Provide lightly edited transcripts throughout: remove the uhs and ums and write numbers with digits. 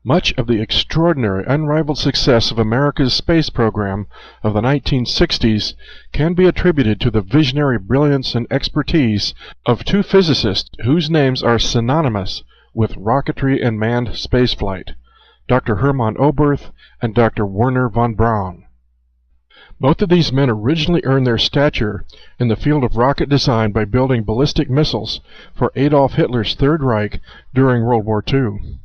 Much of the extraordinary, unrivaled success of America's space program of the 1960s can be attributed to the visionary brilliance and expertise of two physicists whose names are synonymous with rocketry and manned spaceflight, Dr. Hermann Oberth and Dr. Wernher von Braun. Both of these men originally earned their stature in the field of rocket design by building ballistic missiles for Adolf Hitler's Third Reich during World War II.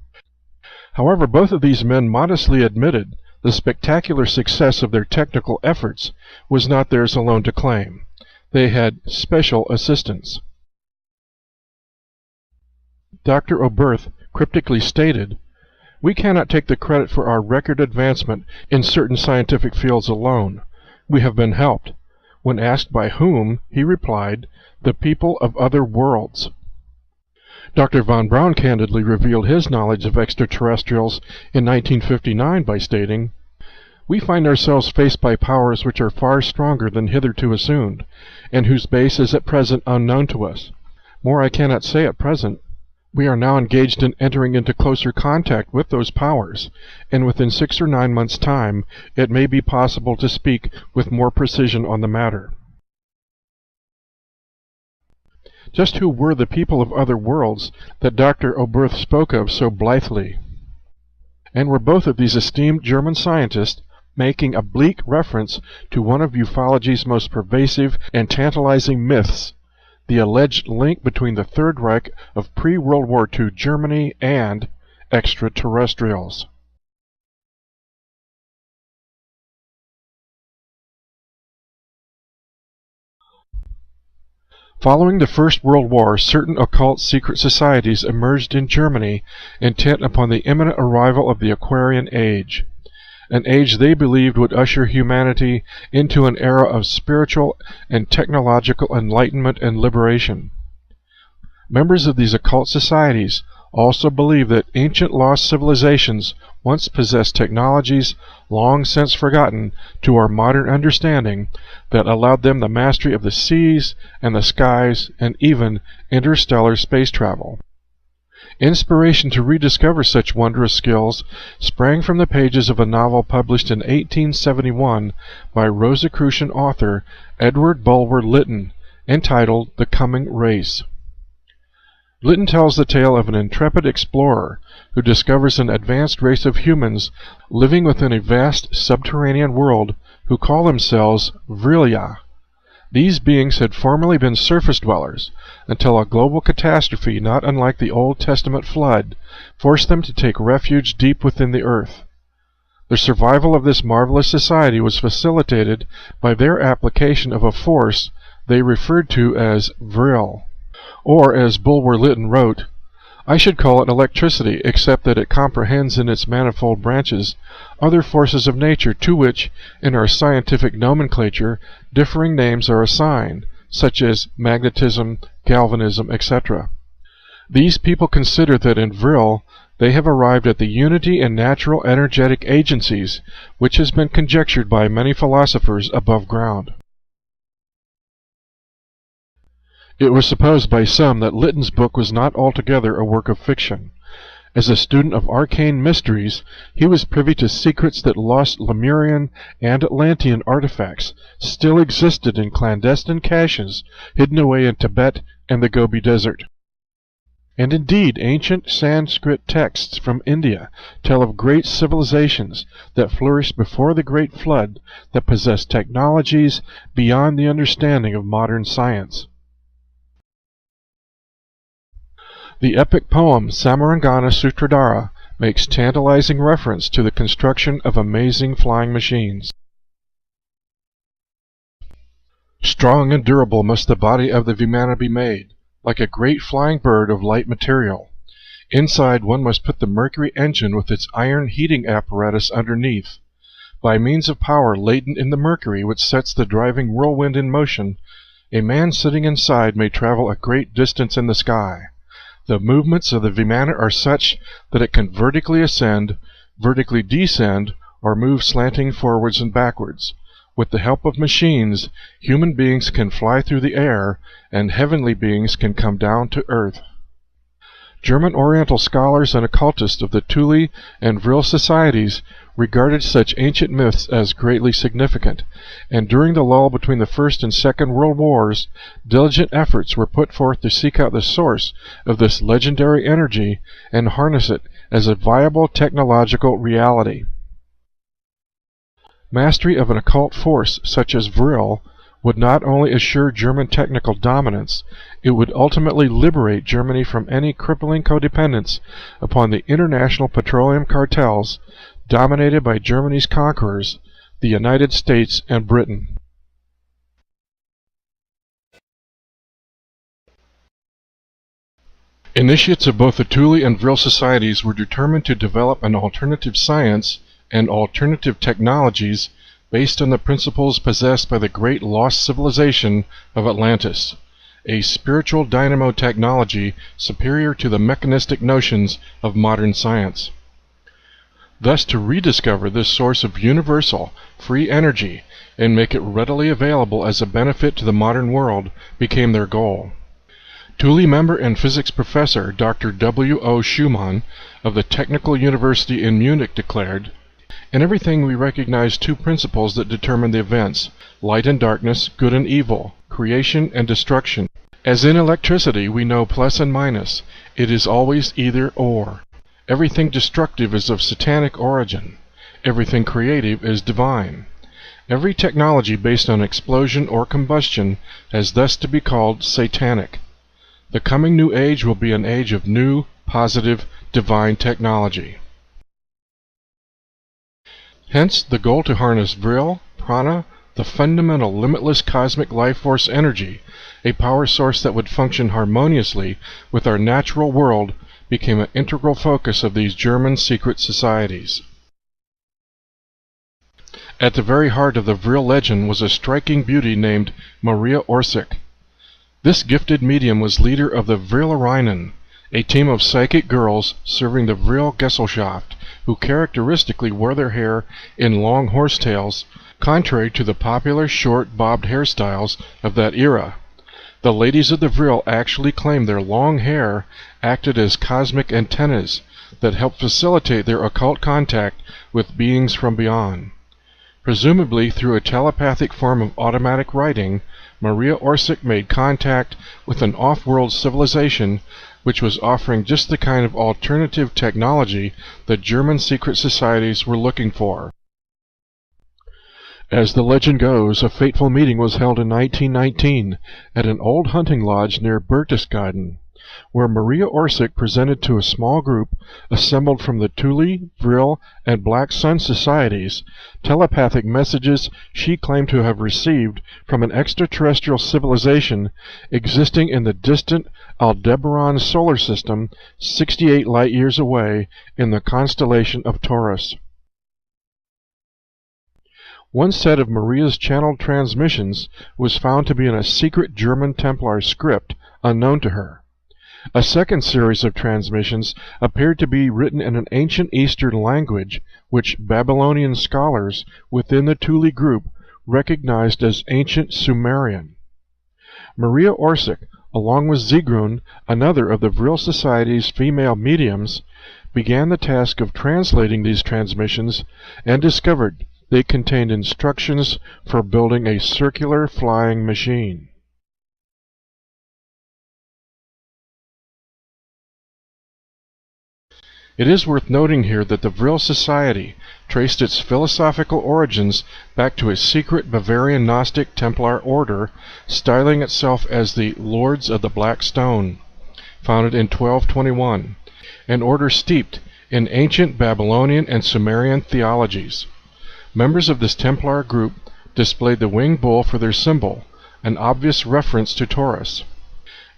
However, both of these men modestly admitted the spectacular success of their technical efforts was not theirs alone to claim. They had special assistance. Dr. Oberth cryptically stated, "We cannot take the credit for our record advancement in certain scientific fields alone. We have been helped." When asked by whom, he replied, "The people of other worlds." Dr. von Braun candidly revealed his knowledge of extraterrestrials in 1959 by stating, "We find ourselves faced by powers which are far stronger than hitherto assumed, and whose base is at present unknown to us. More I cannot say at present. We are now engaged in entering into closer contact with those powers, and within 6 or 9 months' time it may be possible to speak with more precision on the matter." Just who were the people of other worlds that Dr. Oberth spoke of so blithely? And were both of these esteemed German scientists making oblique reference to one of ufology's most pervasive and tantalizing myths, the alleged link between the Third Reich of pre-World War II Germany and extraterrestrials? Following the First World War, certain occult secret societies emerged in Germany intent upon the imminent arrival of the Aquarian Age, an age they believed would usher humanity into an era of spiritual and technological enlightenment and liberation. Members of these occult societies also believed that ancient lost civilizations once possessed technologies long since forgotten to our modern understanding that allowed them the mastery of the seas and the skies and even interstellar space travel. Inspiration to rediscover such wondrous skills sprang from the pages of a novel published in 1871 by Rosicrucian author Edward Bulwer Lytton, entitled The Coming Race. Lytton tells the tale of an intrepid explorer who discovers an advanced race of humans living within a vast subterranean world who call themselves Vril. These beings had formerly been surface dwellers until a global catastrophe not unlike the Old Testament flood forced them to take refuge deep within the earth. The survival of this marvelous society was facilitated by their application of a force they referred to as Vril. Or, as Bulwer Lytton wrote, "I should call it electricity, except that it comprehends in its manifold branches other forces of nature to which, in our scientific nomenclature, differing names are assigned, such as magnetism, galvanism, etc. These people consider that in Vril they have arrived at the unity in natural energetic agencies, which has been conjectured by many philosophers above ground." It was supposed by some that Lytton's book was not altogether a work of fiction. As a student of arcane mysteries, he was privy to secrets that lost Lemurian and Atlantean artifacts still existed in clandestine caches hidden away in Tibet and the Gobi Desert. And indeed, ancient Sanskrit texts from India tell of great civilizations that flourished before the Great Flood that possessed technologies beyond the understanding of modern science. The epic poem Samarangana Sutradhara makes tantalizing reference to the construction of amazing flying machines. Strong and durable must the body of the Vimana be made, like a great flying bird of light material. Inside one must put the mercury engine with its iron heating apparatus underneath. By means of power latent in the mercury which sets the driving whirlwind in motion, a man sitting inside may travel a great distance in the sky. The movements of the Vimana are such that it can vertically ascend, vertically descend, or move slanting forwards and backwards. With the help of machines, human beings can fly through the air, and heavenly beings can come down to earth. German Oriental scholars and occultists of the Thule and Vril societies regarded such ancient myths as greatly significant, and during the lull between the First and Second World Wars, diligent efforts were put forth to seek out the source of this legendary energy and harness it as a viable technological reality. Mastery of an occult force such as Vril would not only assure German technical dominance, it would ultimately liberate Germany from any crippling codependence upon the international petroleum cartels dominated by Germany's conquerors, the United States and Britain. Initiates of both the Thule and Vril societies were determined to develop an alternative science and alternative technologies based on the principles possessed by the great lost civilization of Atlantis, a spiritual dynamo technology superior to the mechanistic notions of modern science. Thus, to rediscover this source of universal, free energy and make it readily available as a benefit to the modern world became their goal. Thule member and physics professor Dr. W. O. Schumann of the Technical University in Munich declared, "In everything we recognize two principles that determine the events: light and darkness, good and evil, creation and destruction. As in electricity we know plus and minus, it is always either or. Everything destructive is of satanic origin. Everything creative is divine. Every technology based on explosion or combustion has thus to be called satanic. The coming new age will be an age of new, positive, divine technology." Hence, the goal to harness Vril, prana, the fundamental limitless cosmic life force energy, a power source that would function harmoniously with our natural world, became an integral focus of these German secret societies. At the very heart of the Vril legend was a striking beauty named Maria Orsic. This gifted medium was leader of the Vrilerinnen, a team of psychic girls serving the Vril Gesellschaft, who characteristically wore their hair in long horsetails, contrary to the popular short bobbed hairstyles of that era. The ladies of the Vril actually claimed their long hair acted as cosmic antennas that helped facilitate their occult contact with beings from beyond. Presumably through a telepathic form of automatic writing, Maria Orsic made contact with an off-world civilization which was offering just the kind of alternative technology that German secret societies were looking for. As the legend goes, a fateful meeting was held in 1919 at an old hunting lodge near Berchtesgaden, where Maria Orsic presented to a small group assembled from the Thule, Vril, and Black Sun societies telepathic messages she claimed to have received from an extraterrestrial civilization existing in the distant Aldebaran solar system 68 light-years away in the constellation of Taurus. One set of Maria's channeled transmissions was found to be in a secret German Templar script unknown to her. A second series of transmissions appeared to be written in an ancient Eastern language which Babylonian scholars within the Thule group recognized as ancient Sumerian. Maria Orsic, along with Sigrun, another of the Vril Society's female mediums, began the task of translating these transmissions and discovered they contained instructions for building a circular flying machine. It is worth noting here that the Vril Society traced its philosophical origins back to a secret Bavarian Gnostic Templar order, styling itself as the Lords of the Black Stone, founded in 1221, an order steeped in ancient Babylonian and Sumerian theologies. Members of this Templar group displayed the winged bull for their symbol, an obvious reference to Taurus.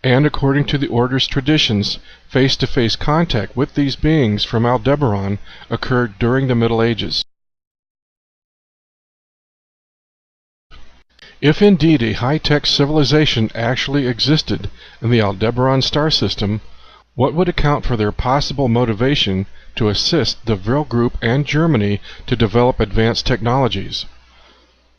And according to the order's traditions, face-to-face contact with these beings from Aldebaran occurred during the Middle Ages. If indeed a high-tech civilization actually existed in the Aldebaran star system, what would account for their possible motivation to assist the Vril group and Germany to develop advanced technologies?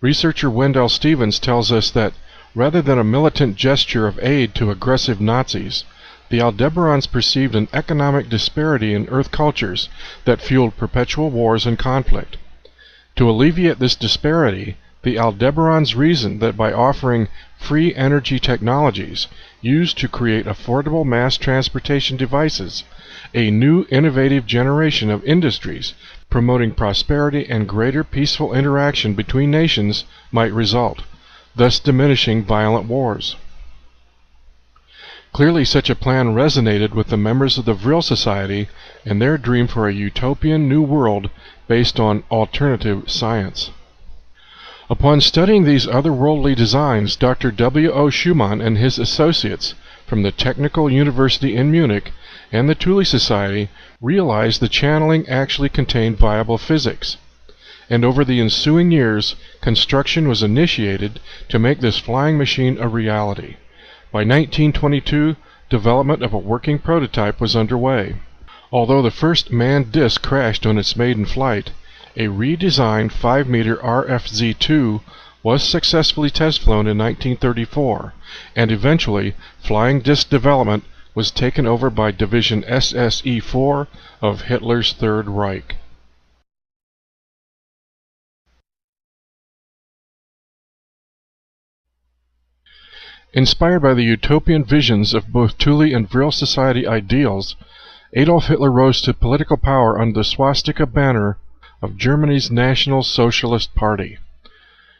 Researcher Wendell Stevens tells us that rather than a militant gesture of aid to aggressive Nazis, The Aldebarans perceived an economic disparity in Earth cultures that fueled perpetual wars and conflict. To alleviate this disparity, the Aldebarans reasoned that by offering free energy technologies used to create affordable mass transportation devices, a new innovative generation of industries promoting prosperity and greater peaceful interaction between nations might result, thus diminishing violent wars. Clearly such a plan resonated with the members of the Vril Society and their dream for a utopian new world based on alternative science. Upon studying these otherworldly designs, Dr. W. O. Schumann and his associates from the Technical University in Munich and the Thule Society realized the channeling actually contained viable physics. And over the ensuing years, construction was initiated to make this flying machine a reality. By 1922, development of a working prototype was underway. Although the first manned disc crashed on its maiden flight, a redesigned 5-meter RFZ-2 was successfully test-flown in 1934, and eventually flying disc development was taken over by Division SSE-4 of Hitler's Third Reich. Inspired by the utopian visions of both Thule and Vril Society ideals, Adolf Hitler rose to political power under the swastika banner of Germany's National Socialist Party.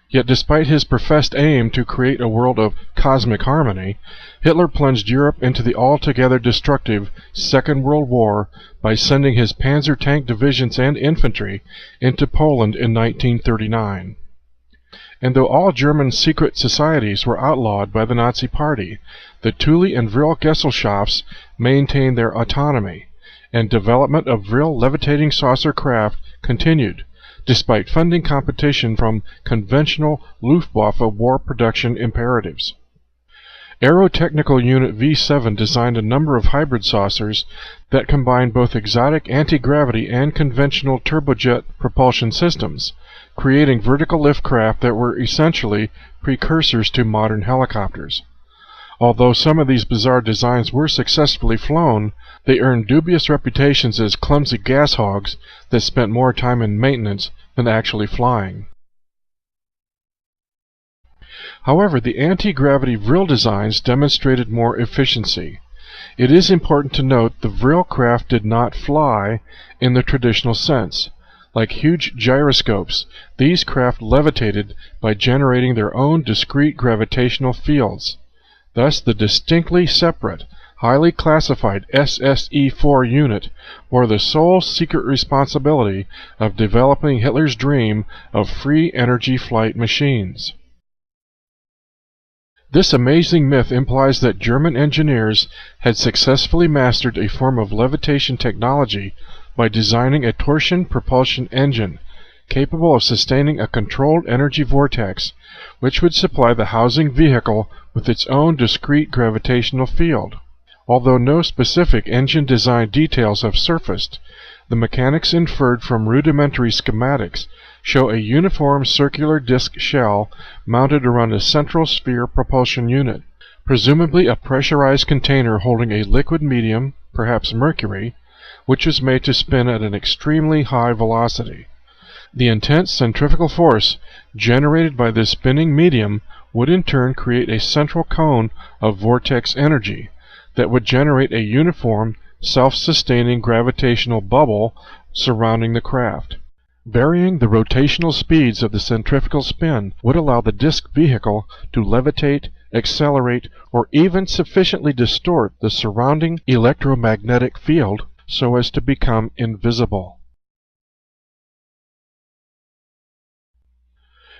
Yet despite his professed aim to create a world of cosmic harmony, Hitler plunged Europe into the altogether destructive Second World War by sending his panzer tank divisions and infantry into Poland in 1939. And though all German secret societies were outlawed by the Nazi Party, the Thule and Vril Gesellschafts maintained their autonomy, and development of Vril levitating saucer craft continued, despite funding competition from conventional Luftwaffe war production imperatives. Aerotechnical Unit V7 designed a number of hybrid saucers that combined both exotic anti-gravity and conventional turbojet propulsion systems, creating vertical lift craft that were essentially precursors to modern helicopters. Although some of these bizarre designs were successfully flown, they earned dubious reputations as clumsy gas hogs that spent more time in maintenance than actually flying. However, the anti-gravity Vril designs demonstrated more efficiency. It is important to note the Vril craft did not fly in the traditional sense. Like huge gyroscopes, these craft levitated by generating their own discrete gravitational fields. Thus, the distinctly separate, highly classified SSE-4 unit bore the sole secret responsibility of developing Hitler's dream of free energy flight machines. This amazing myth implies that German engineers had successfully mastered a form of levitation technology by designing a torsion propulsion engine capable of sustaining a controlled energy vortex, which would supply the housing vehicle with its own discrete gravitational field. Although no specific engine design details have surfaced, the mechanics inferred from rudimentary schematics show a uniform circular disc shell mounted around a central sphere propulsion unit, presumably a pressurized container holding a liquid medium, perhaps mercury, which was made to spin at an extremely high velocity. The intense centrifugal force generated by this spinning medium would in turn create a central cone of vortex energy that would generate a uniform, self-sustaining gravitational bubble surrounding the craft. Varying the rotational speeds of the centrifugal spin would allow the disc vehicle to levitate, accelerate, or even sufficiently distort the surrounding electromagnetic field so as to become invisible.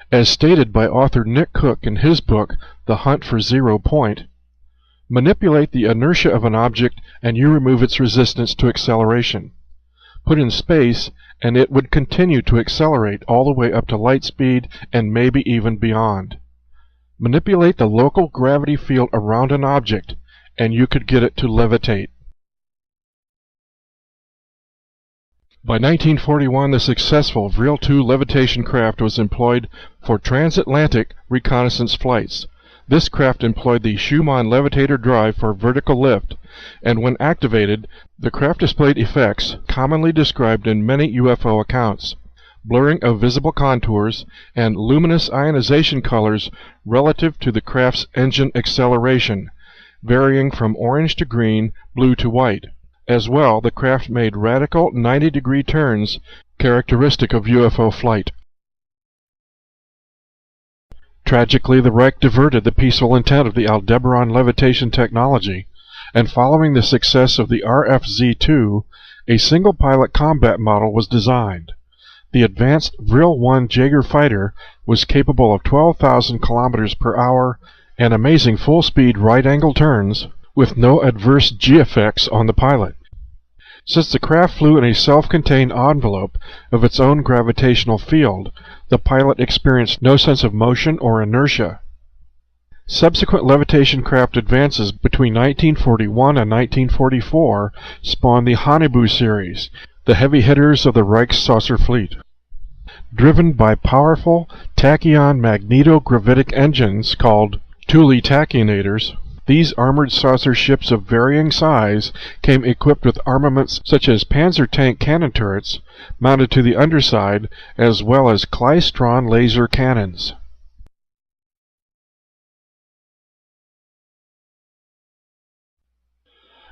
As stated by author Nick Cook in his book, The Hunt for Zero Point, manipulate the inertia of an object and you remove its resistance to acceleration. Put in space and it would continue to accelerate all the way up to light speed and maybe even beyond. Manipulate the local gravity field around an object and you could get it to levitate. By 1941, the successful Vril 2 levitation craft was employed for transatlantic reconnaissance flights. This craft employed the Schumann levitator drive for vertical lift, and when activated, the craft displayed effects commonly described in many UFO accounts: blurring of visible contours and luminous ionization colors relative to the craft's engine acceleration, varying from orange to green, blue to white. As well, the craft made radical 90-degree turns characteristic of UFO flight. Tragically, the Reich diverted the peaceful intent of the Aldebaran levitation technology, and following the success of the RFZ-2, a single-pilot combat model was designed. The advanced Vril 1 Jaeger fighter was capable of 12,000 km per hour and amazing full-speed right-angle turns with no adverse G-effects on the pilot. Since the craft flew in a self-contained envelope of its own gravitational field, the pilot experienced no sense of motion or inertia. Subsequent levitation craft advances between 1941 and 1944 spawned the Haunebu series, the heavy hitters of the Reich's saucer fleet. Driven by powerful tachyon magneto-gravitic engines called Thule tachyonators, these armored saucer ships of varying size came equipped with armaments such as Panzer tank cannon turrets mounted to the underside, as well as Klystron laser cannons.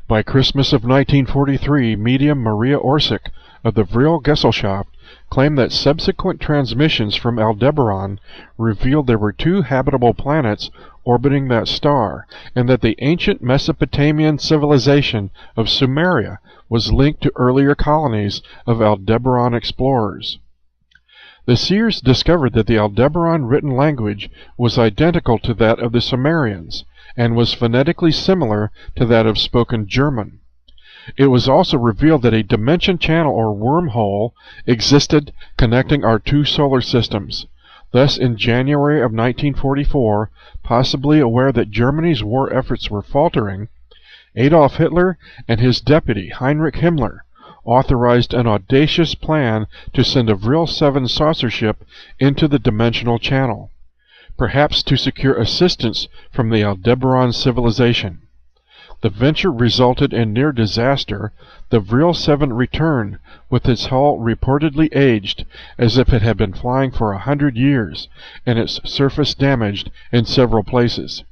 By Christmas of 1943, medium Maria Orsic of the Vril Gesellschaft claimed that subsequent transmissions from Aldebaran revealed there were 2 habitable planets orbiting that star, and that the ancient Mesopotamian civilization of Sumeria was linked to earlier colonies of Aldebaran explorers. The seers discovered that the Aldebaran written language was identical to that of the Sumerians, and was phonetically similar to that of spoken German. It was also revealed that a dimension channel or wormhole existed connecting our 2 solar systems. Thus, in January of 1944, possibly aware that Germany's war efforts were faltering, Adolf Hitler and his deputy Heinrich Himmler authorized an audacious plan to send a Vril 7 saucer ship into the dimensional channel, perhaps to secure assistance from the Aldebaran civilization. The venture resulted in near disaster. The Vril 7 returned, with its hull reportedly aged as if it had been flying for 100 years, and its surface damaged in several places.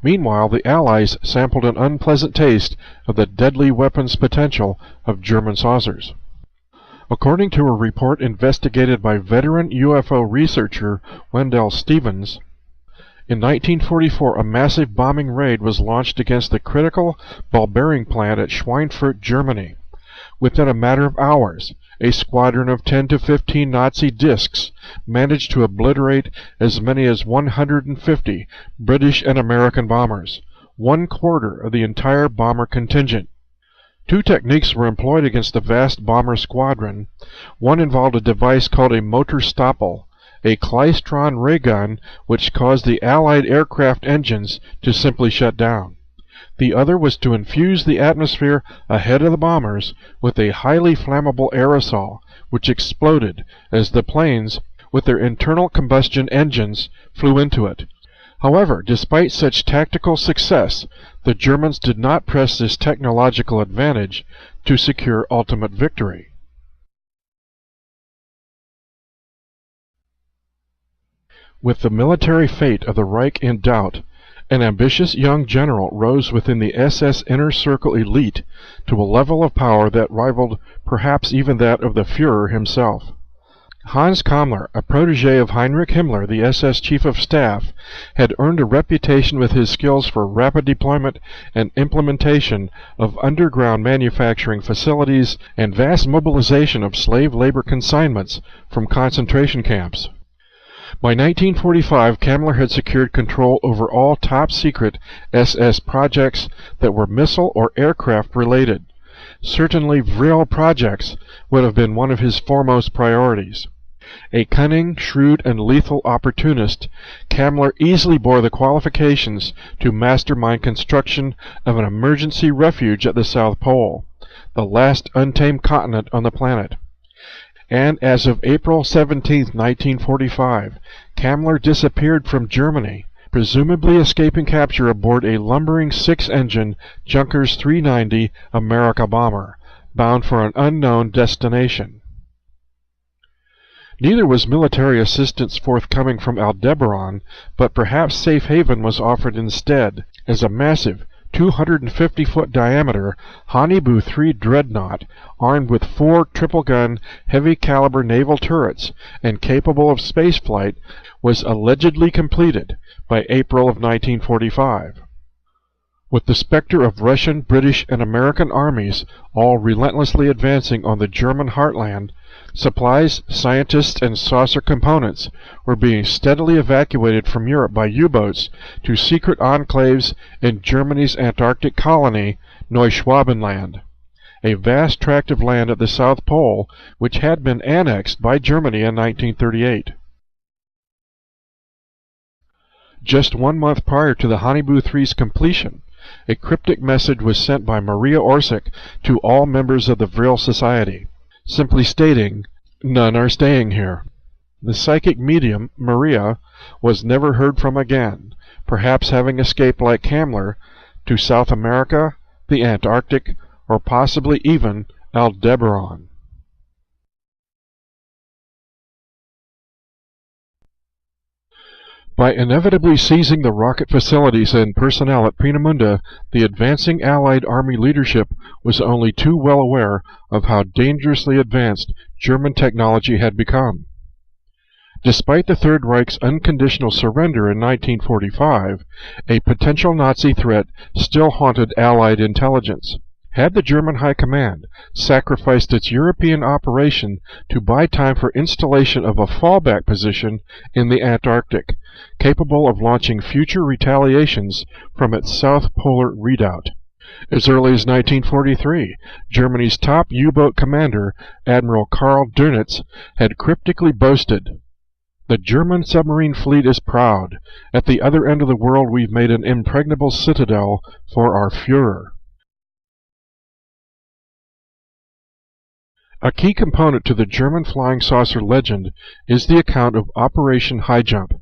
Meanwhile, the Allies sampled an unpleasant taste of the deadly weapons potential of German saucers. According to a report investigated by veteran UFO researcher Wendell Stevens, in 1944 a massive bombing raid was launched against the critical ball bearing plant at Schweinfurt, Germany. Within a matter of hours, a squadron of 10 to 15 Nazi discs managed to obliterate as many as 150 British and American bombers, 1/4 of the entire bomber contingent. 2 techniques were employed against the vast bomber squadron. One involved a device called a motor stoppel, a Klystron ray gun which caused the Allied aircraft engines to simply shut down. The other was to infuse the atmosphere ahead of the bombers with a highly flammable aerosol, which exploded as the planes, with their internal combustion engines, flew into it. However, despite such tactical success, the Germans did not press this technological advantage to secure ultimate victory. With the military fate of the Reich in doubt, an ambitious young general rose within the SS Inner Circle elite to a level of power that rivaled perhaps even that of the Führer himself. Hans Kammler, a protege of Heinrich Himmler, the SS Chief of Staff, had earned a reputation with his skills for rapid deployment and implementation of underground manufacturing facilities and vast mobilization of slave labor consignments from concentration camps. By 1945, Kammler had secured control over all top-secret SS projects that were missile or aircraft related. Certainly Vril projects would have been one of his foremost priorities. A cunning, shrewd, and lethal opportunist, Kammler easily bore the qualifications to mastermind construction of an emergency refuge at the South Pole, the last untamed continent on the planet. and as of April 17, 1945, Kammler disappeared from Germany, presumably escaping capture aboard a lumbering six-engine Junkers 390 America bomber, bound for an unknown destination. Neither was military assistance forthcoming from Aldebaran, but perhaps safe haven was offered instead, as a massive 250-foot diameter Honibu 3 dreadnought, armed with 4 triple-gun, heavy-caliber naval turrets and capable of spaceflight, was allegedly completed by April of 1945. With the specter of Russian, British, and American armies all relentlessly advancing on the German heartland, supplies, scientists, and saucer components were being steadily evacuated from Europe by U-boats to secret enclaves in Germany's Antarctic colony, Neuschwabenland, a vast tract of land at the South Pole which had been annexed by Germany in 1938. Just 1 month prior to the Honibu 3's completion, a cryptic message was sent by Maria Orsic to all members of the Vril Society, simply stating, "None are staying here." The psychic medium, Maria, was never heard from again, perhaps having escaped like Kammler to South America, the Antarctic, or possibly even Aldebaran. By inevitably seizing the rocket facilities and personnel at Peenemünde, the advancing Allied Army leadership was only too well aware of how dangerously advanced German technology had become. Despite the Third Reich's unconditional surrender in 1945, a potential Nazi threat still haunted Allied intelligence. Had the German High Command sacrificed its European operation to buy time for installation of a fallback position in the Antarctic, capable of launching future retaliations from its South Polar redoubt? As early as 1943, Germany's top U-boat commander, Admiral Karl Dönitz, had cryptically boasted, "The German submarine fleet is proud. At the other end of the world we've made an impregnable citadel for our Führer." A key component to the German flying saucer legend is the account of Operation High Jump.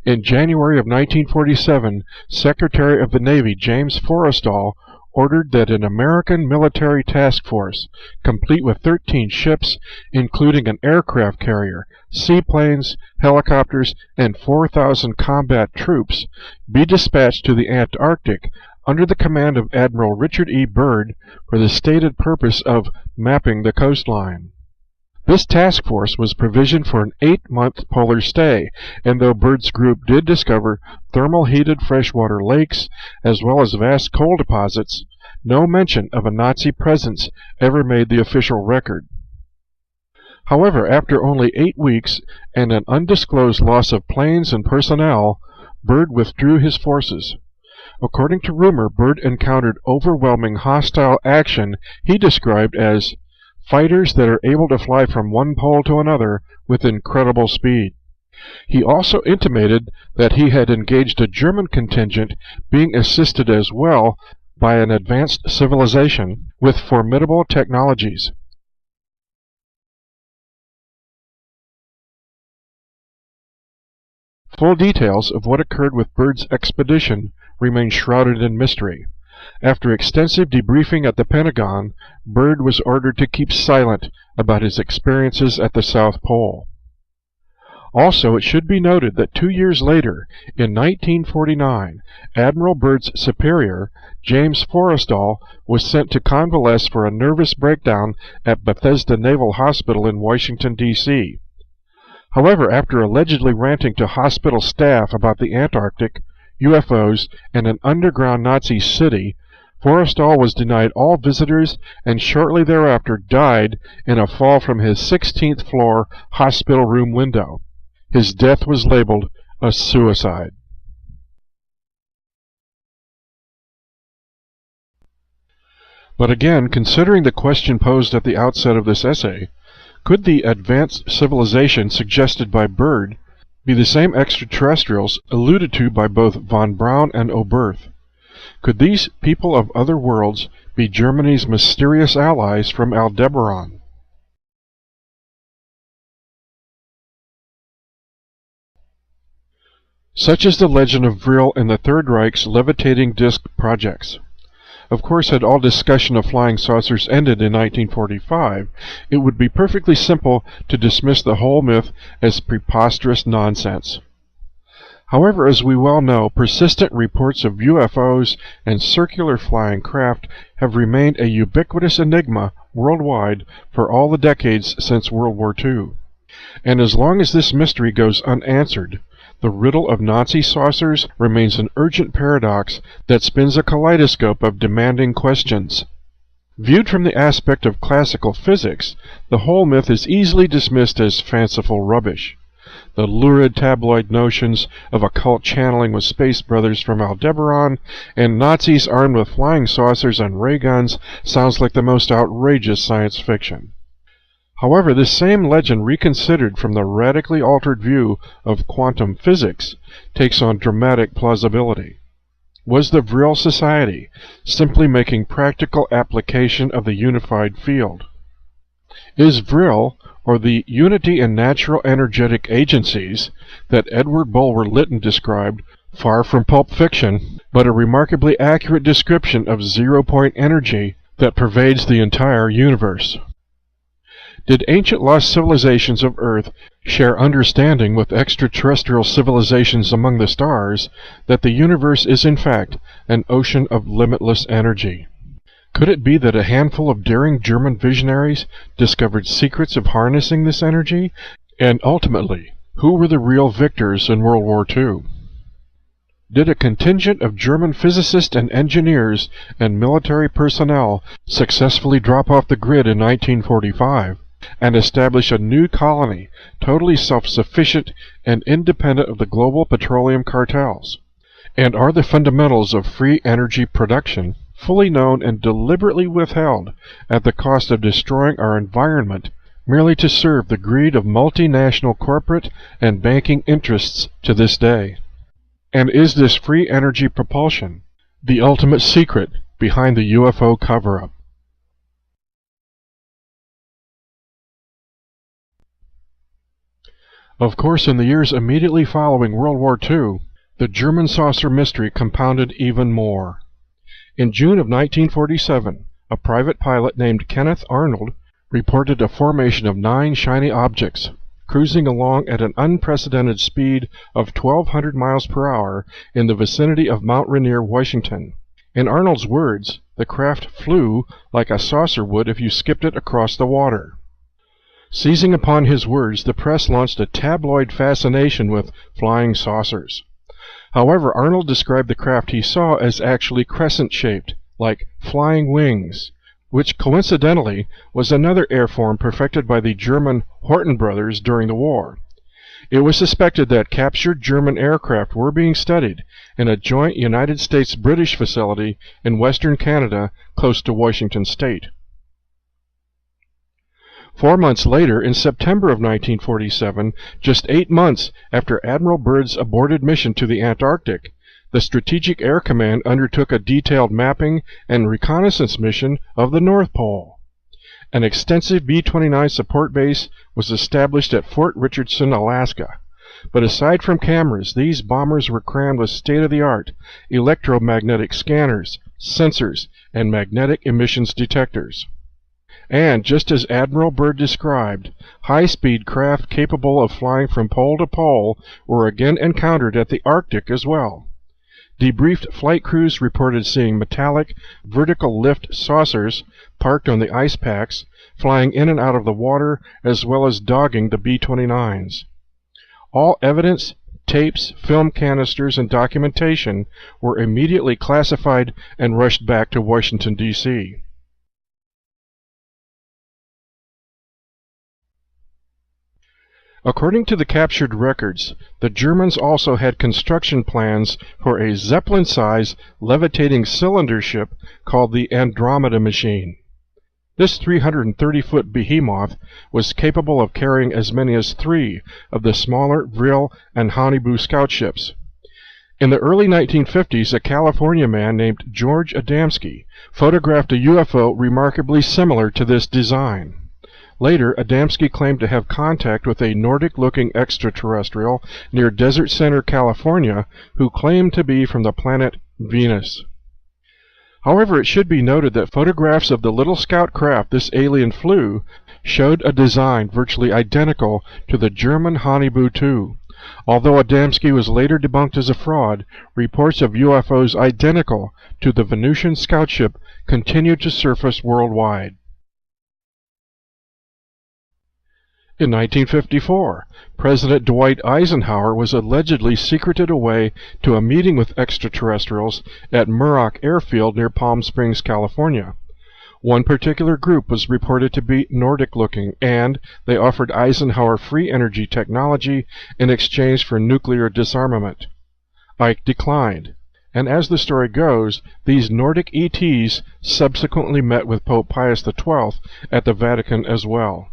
In January of 1947, Secretary of the Navy James Forrestal ordered that an American military task force, complete with 13 ships, including an aircraft carrier, seaplanes, helicopters, and 4,000 combat troops, be dispatched to the Antarctic under the command of Admiral Richard E. Byrd for the stated purpose of mapping the coastline. This task force was provisioned for an 8-month polar stay, and though Byrd's group did discover thermal-heated freshwater lakes as well as vast coal deposits, no mention of a Nazi presence ever made the official record. However, after only 8 weeks and an undisclosed loss of planes and personnel, Byrd withdrew his forces. According to rumor, Byrd encountered overwhelming hostile action he described as fighters that are able to fly from one pole to another with incredible speed. He also intimated that he had engaged a German contingent being assisted as well by an advanced civilization with formidable technologies. Full details of what occurred with Byrd's expedition remain shrouded in mystery. After extensive debriefing at the Pentagon, Byrd was ordered to keep silent about his experiences at the South Pole. Also, it should be noted that 2 years later, in 1949, Admiral Byrd's superior, James Forrestal, was sent to convalesce for a nervous breakdown at Bethesda Naval Hospital in Washington, D.C. However, after allegedly ranting to hospital staff about the Antarctic, UFOs, and an underground Nazi city, Forrestal was denied all visitors and shortly thereafter died in a fall from his 16th floor hospital room window. His death was labeled a suicide. But again, considering the question posed at the outset of this essay, could the advanced civilization suggested by Byrd be the same extraterrestrials alluded to by both von Braun and Oberth? Could these people of other worlds be Germany's mysterious allies from Aldebaran? such as the legend of Vril and the Third Reich's levitating disc projects. Of course, had all discussion of flying saucers ended in 1945, it would be perfectly simple to dismiss the whole myth as preposterous nonsense. However, as we well know, persistent reports of UFOs and circular flying craft have remained a ubiquitous enigma worldwide for all the decades since World War II. And as long as this mystery goes unanswered, the riddle of Nazi saucers remains an urgent paradox that spins a kaleidoscope of demanding questions. Viewed from the aspect of classical physics, the whole myth is easily dismissed as fanciful rubbish. The lurid tabloid notions of occult channeling with space brothers from Aldebaran and Nazis armed with flying saucers and ray guns sounds like the most outrageous science fiction. However, this same legend, reconsidered from the radically altered view of quantum physics, takes on dramatic plausibility. Was the Vril Society simply making practical application of the unified field? Is Vril, or the unity in natural energetic agencies that Edward Bulwer-Lytton described, far from pulp fiction, but a remarkably accurate description of zero-point energy that pervades the entire universe? Did ancient lost civilizations of Earth share understanding with extraterrestrial civilizations among the stars that the universe is in fact an ocean of limitless energy? Could it be that a handful of daring German visionaries discovered secrets of harnessing this energy? And ultimately, who were the real victors in World War II? Did a contingent of German physicists and engineers and military personnel successfully drop off the grid in 1945 and establish a new colony, totally self-sufficient and independent of the global petroleum cartels? And are the fundamentals of free energy production fully known and deliberately withheld at the cost of destroying our environment merely to serve the greed of multinational corporate and banking interests to this day? And is this free energy propulsion the ultimate secret behind the UFO cover-up? Of course, in the years immediately following World War II, the German saucer mystery compounded even more. In June of 1947, a private pilot named Kenneth Arnold reported a formation of 9 shiny objects cruising along at an unprecedented speed of 1,200 miles per hour in the vicinity of Mount Rainier, Washington. In Arnold's words, the craft flew like a saucer would if you skipped it across the water. Seizing upon his words, the press launched a tabloid fascination with flying saucers. However, Arnold described the craft he saw as actually crescent-shaped, like flying wings, which coincidentally was another airform perfected by the German Horten brothers during the war. It was suspected that captured German aircraft were being studied in a joint United States-British facility in western Canada close to Washington State. 4 months later, in September of 1947, just 8 months after Admiral Byrd's aborted mission to the Antarctic, the Strategic Air Command undertook a detailed mapping and reconnaissance mission of the North Pole. An extensive B-29 support base was established at Fort Richardson, Alaska. But aside from cameras, these bombers were crammed with state-of-the-art electromagnetic scanners, sensors, and magnetic emissions detectors. And, just as Admiral Byrd described, high-speed craft capable of flying from pole to pole were again encountered at the Arctic as well. Debriefed flight crews reported seeing metallic, vertical lift saucers parked on the ice packs, flying in and out of the water, as well as dogging the B-29s. All evidence, tapes, film canisters, and documentation were immediately classified and rushed back to Washington, D.C. According to the captured records, the Germans also had construction plans for a Zeppelin-size levitating cylinder ship called the Andromeda machine. This 330-foot behemoth was capable of carrying as many as 3 of the smaller Vril and Haunebu scout ships. In the early 1950s, a California man named George Adamski photographed a UFO remarkably similar to this design. Later, Adamski claimed to have contact with a Nordic-looking extraterrestrial near Desert Center, California, who claimed to be from the planet Venus. However, it should be noted that photographs of the little scout craft this alien flew showed a design virtually identical to the German Haunebu 2. Although Adamski was later debunked as a fraud, reports of UFOs identical to the Venusian scout ship continued to surface worldwide. In 1954, President Dwight Eisenhower was allegedly secreted away to a meeting with extraterrestrials at Muroc Airfield near Palm Springs, California. One particular group was reported to be Nordic-looking, and they offered Eisenhower free energy technology in exchange for nuclear disarmament. Ike declined, and as the story goes, these Nordic ETs subsequently met with Pope Pius XII at the Vatican as well.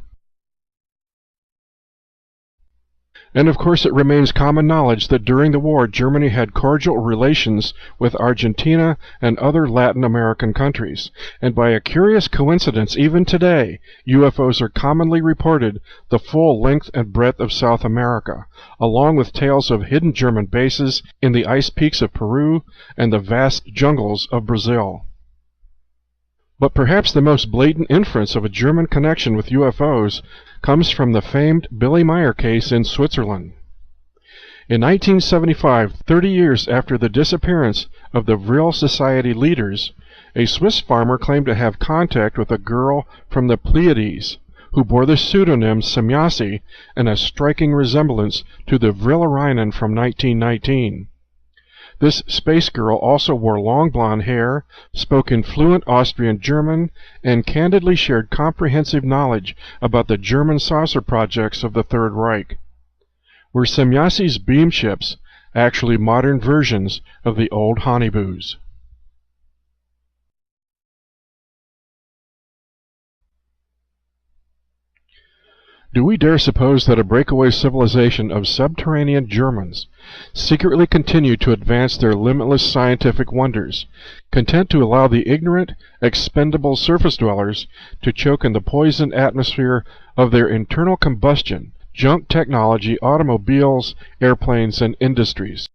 And of course it remains common knowledge that during the war Germany had cordial relations with Argentina and other Latin American countries, and by a curious coincidence even today, UFOs are commonly reported the full length and breadth of South America, along with tales of hidden German bases in the ice peaks of Peru and the vast jungles of Brazil. But perhaps the most blatant inference of a German connection with UFOs comes from the famed Billy Meyer case in Switzerland. In 1975, 30 years after the disappearance of the Vril Society leaders, a Swiss farmer claimed to have contact with a girl from the Pleiades, who bore the pseudonym Semjase and a striking resemblance to the Vril-Arainen from 1919. This space girl also wore long blonde hair, spoke in fluent Austrian German, and candidly shared comprehensive knowledge about the German saucer projects of the Third Reich. Were Semjase's beam ships actually modern versions of the old Haunebus? Do we dare suppose that a breakaway civilization of subterranean Germans secretly continued to advance their limitless scientific wonders, content to allow the ignorant, expendable surface dwellers to choke in the poisoned atmosphere of their internal combustion, junk technology, automobiles, airplanes, and industries?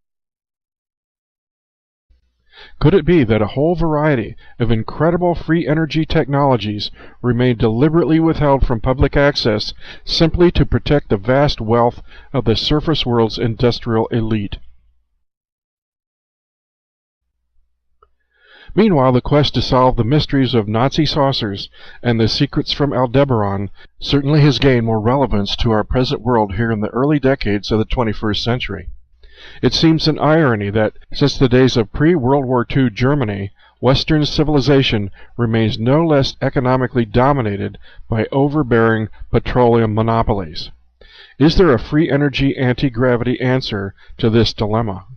Could it be that a whole variety of incredible free energy technologies remain deliberately withheld from public access simply to protect the vast wealth of the surface world's industrial elite? Meanwhile, the quest to solve the mysteries of Nazi saucers and the secrets from Aldebaran certainly has gained more relevance to our present world here in the early decades of the 21st century. It seems an irony that, since the days of pre-World War II Germany, Western civilization remains no less economically dominated by overbearing petroleum monopolies. Is there a free energy anti-gravity answer to this dilemma?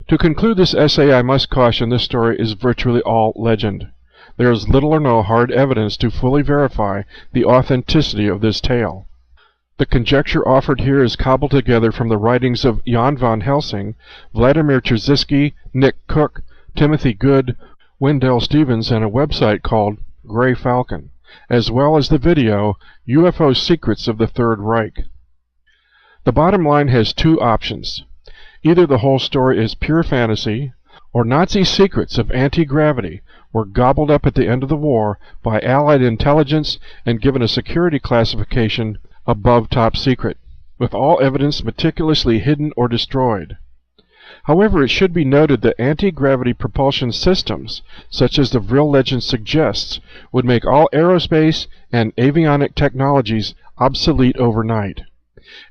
To conclude this essay, I must caution this story is virtually all legend. There is little or no hard evidence to fully verify the authenticity of this tale. The conjecture offered here is cobbled together from the writings of Jan van Helsing, Vladimir Trzynski, Nick Cook, Timothy Good, Wendell Stevens, and a website called Gray Falcon, as well as the video UFO Secrets of the Third Reich. The bottom line has two options. Either the whole story is pure fantasy, or Nazi secrets of anti-gravity were gobbled up at the end of the war by Allied intelligence and given a security classification above top secret, with all evidence meticulously hidden or destroyed. However, it should be noted that anti-gravity propulsion systems, such as the Vril legend suggests, would make all aerospace and avionic technologies obsolete overnight.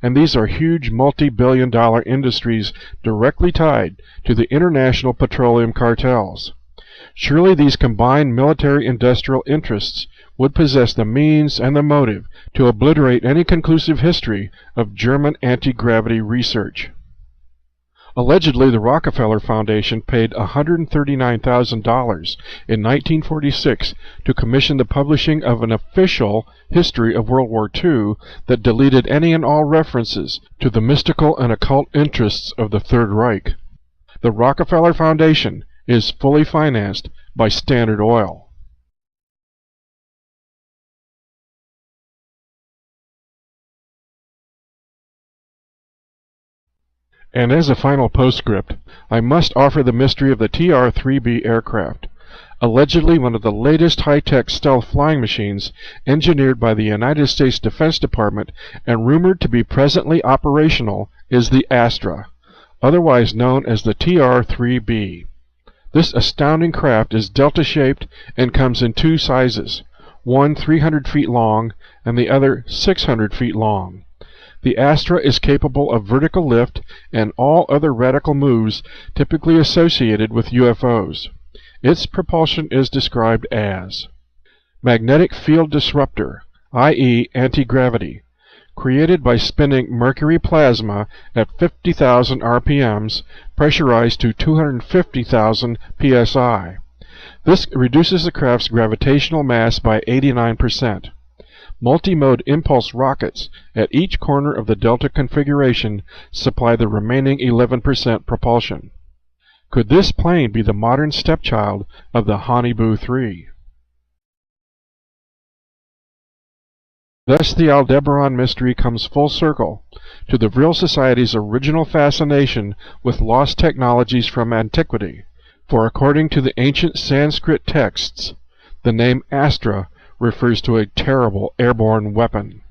And these are huge multi-billion-dollar industries directly tied to the international petroleum cartels. Surely these combined military-industrial interests would possess the means and the motive to obliterate any conclusive history of German anti-gravity research. Allegedly, the Rockefeller Foundation paid $139,000 in 1946 to commission the publishing of an official history of World War II that deleted any and all references to the mystical and occult interests of the Third Reich. The Rockefeller Foundation is fully financed by Standard Oil. And as a final postscript, I must offer the mystery of the TR-3B aircraft, allegedly one of the latest high-tech stealth flying machines engineered by the United States Defense Department and rumored to be presently operational, is the Astra, otherwise known as the TR-3B. This astounding craft is delta-shaped and comes in two sizes, one 300 feet long and the other 600 feet long. The Astra is capable of vertical lift and all other radical moves typically associated with UFOs. Its propulsion is described as magnetic field disruptor, i.e. anti-gravity, created by spinning mercury plasma at 50,000 RPMs, pressurized to 250,000 psi. This reduces the craft's gravitational mass by 89%. Multi-mode impulse rockets at each corner of the Delta configuration supply the remaining 11% propulsion. Could this plane be the modern stepchild of the Haunebu 3? Thus the Aldebaran mystery comes full circle to the Vril Society's original fascination with lost technologies from antiquity, for according to the ancient Sanskrit texts, the name Astra refers to a terrible airborne weapon.